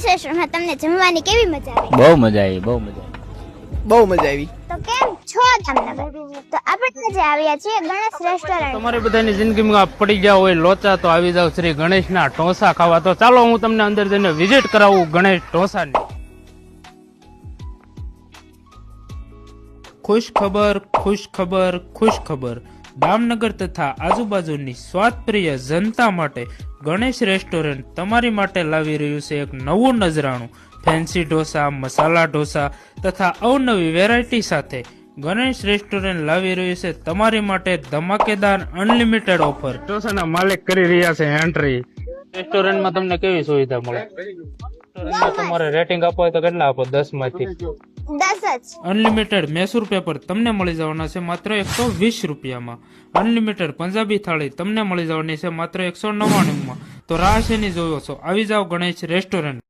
ગણેશ રેસ્ટોરન્ટમાં તમને જમવાની કેવી મજા આવી? બહુ મજા આવી, બહુ મજા આવી. બહુ મજા આવી. તો કેમ છો જામનગર? તો આપણે આજે આવ્યા છીએ ગણેશ રેસ્ટોરન્ટ. તમારી બધાની જિંદગીમાં પડી ગયા હોય લોચા તો આવી જાવ શ્રી ગણેશના ઢોસા ખાવા. તો ચાલો હું તમને અંદર જઈને વિઝિટ કરાવું ગણેશ ઢોસાની. ખુશ ખબર, ખુશ ખબર, ખુશ ખબર. દામનગર તથા આજુબાજુની સ્વાદપ્રિય જનતા માટે ગણેશ રેસ્ટોરન્ટ તમારી માટે લાવી રહ્યું છે એક નવું નજરાણું. ફેન્સી ઢોસા, મસાલા ઢોસા તથા અવનવી વેરાયટી સાથે ગણેશ રેસ્ટોરન્ટ લાવી રહ્યું છે તમારી માટે ધમાકેદાર અનલિમિટેડ ઓફર. ઢોસાના માલિક કરી રહ્યા છે એન્ટ્રી. રેસ્ટોરન્ટમાં તમને કેવી સુવિધા મળે? રેસ્ટોરન્ટમાં તમારે રેટિંગ આપો હોય તો કેટલા આપો? 10 માંથી 10 જ. અનલિમિટેડ મૈસૂર પેપર તમને મળી જવાના છે માત્ર 120 રૂપિયામાં. અનલિમિટેડ પંજાબી થાળી તમને મળી જવાની છે માત્ર 199 માં. તો રાહ શેની જોયો છો? આવી જાઓ ગણેશ રેસ્ટોરન્ટ.